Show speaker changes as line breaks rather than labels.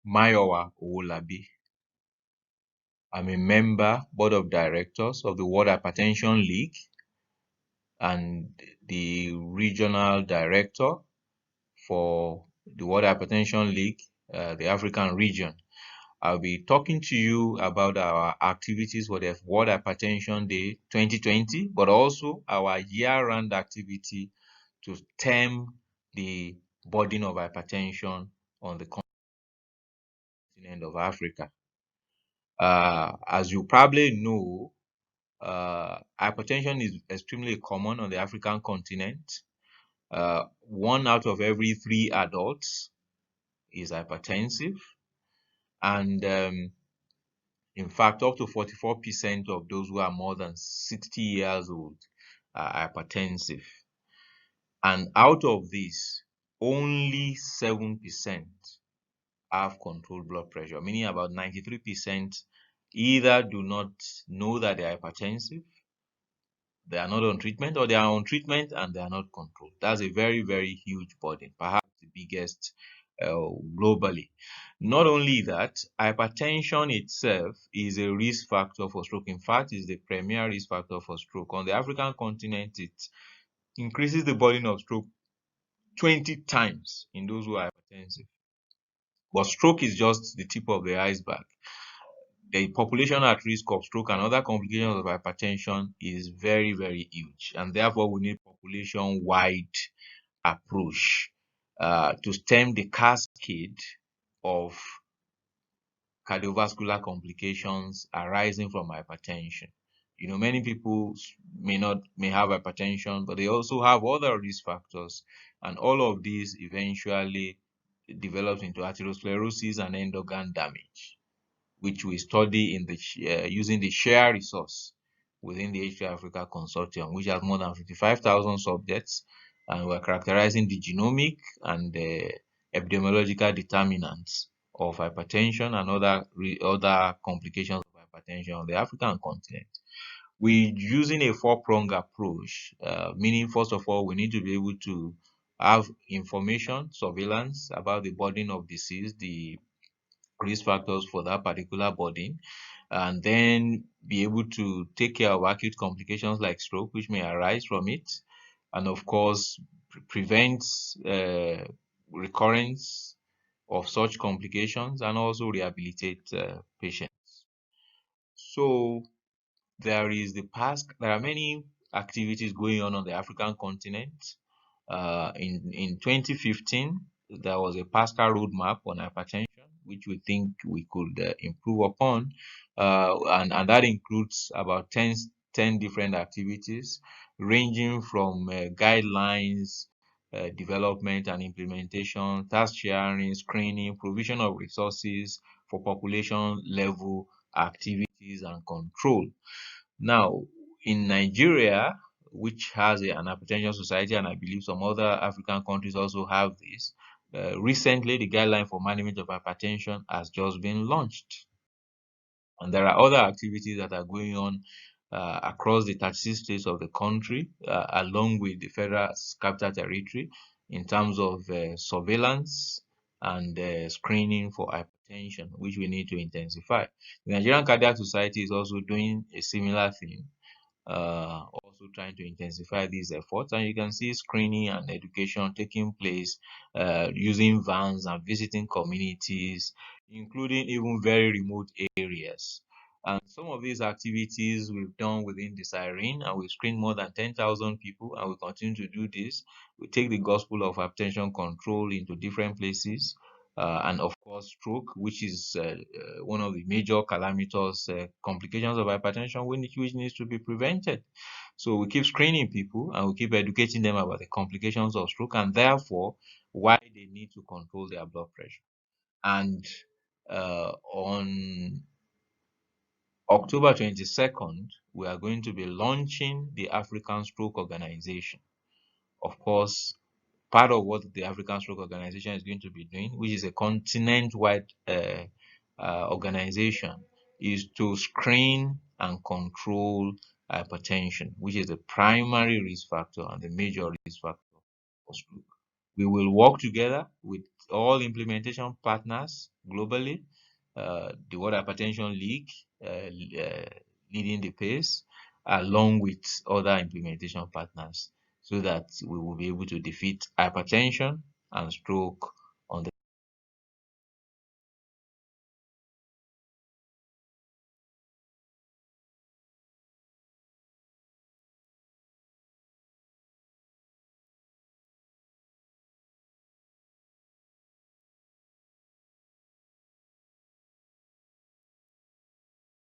Mayowa Owolabi. I'm a member, board of directors of the World Hypertension League and the regional director for the World Hypertension League, the African region. I'll be talking to you about our activities for the World Hypertension Day 2020, but also our year-round activity to stem the burden of hypertension on the continent of Africa. As you probably know, hypertension is extremely common on the African continent. 1 out of every 3 adults is hypertensive, and in fact, up to 44% of those who are more than 60 years old are hypertensive. And out of this, only 7% have controlled blood pressure, meaning about 93% either do not know that they're hypertensive, they are not on treatment, or they are on treatment and they are not controlled. That's a very, very huge burden, perhaps the biggest globally. Not only that, hypertension itself is a risk factor for stroke. In fact, it's the premier risk factor for stroke. On the African continent, it increases the burden of stroke 20 times in those who are hypertensive. But stroke is just the tip of the iceberg. The population at risk of stroke and other complications of hypertension is very, very huge. And therefore, we need population-wide approach to stem the cascade of cardiovascular complications arising from hypertension. You know, many people may have hypertension, but they also have other risk factors, and all of these eventually develops into atherosclerosis and end organ damage, which we study in the using the SHARE resource within the H3 Africa Consortium, which has more than 55,000 subjects, and we're characterizing the genomic and the epidemiological determinants of hypertension and other complications of hypertension on the African continent. We're using a 4-pronged approach, meaning first of all, we need to be able to have information, surveillance about the burden of disease, the risk factors for that particular burden, and then be able to take care of acute complications like stroke, which may arise from it, and of course, prevent recurrence of such complications, and also rehabilitate patients. So there are many activities going on the African continent. In 2015, there was a PASCA roadmap on hypertension, which we think we could improve upon, and that includes about 10 different activities, ranging from guidelines, development and implementation, task sharing, screening, provision of resources for population level activities and control. Now, in Nigeria, which has an hypertension society, and I believe some other African countries also have this, recently the guideline for management of hypertension has just been launched. And there are other activities that are going on across the 36 states of the country, along with the Federal Capital Territory, in terms of surveillance and screening for hypertension, which we need to intensify. The Nigerian Cardiac Society is also doing a similar thing, also trying to intensify these efforts. And you can see screening and education taking place using vans and visiting communities, including even very remote areas. And some of these activities we've done within the Siren, and we've screened more than 10,000 people, and we continue to do this. We take the gospel of hypertension control into different places, and of course stroke, which is one of the major calamitous complications of hypertension, which needs to be prevented. So we keep screening people, and we keep educating them about the complications of stroke, and therefore why they need to control their blood pressure. And on October 22nd, we are going to be launching the African Stroke Organization. Of course, part of what the African Stroke Organization is going to be doing, which is a continent-wide organization, is to screen and control hypertension, which is the primary risk factor and the major risk factor for stroke. We will work together with all implementation partners globally, the World Hypertension League leading the pace, along with other implementation partners, so that we will be able to defeat hypertension and stroke on the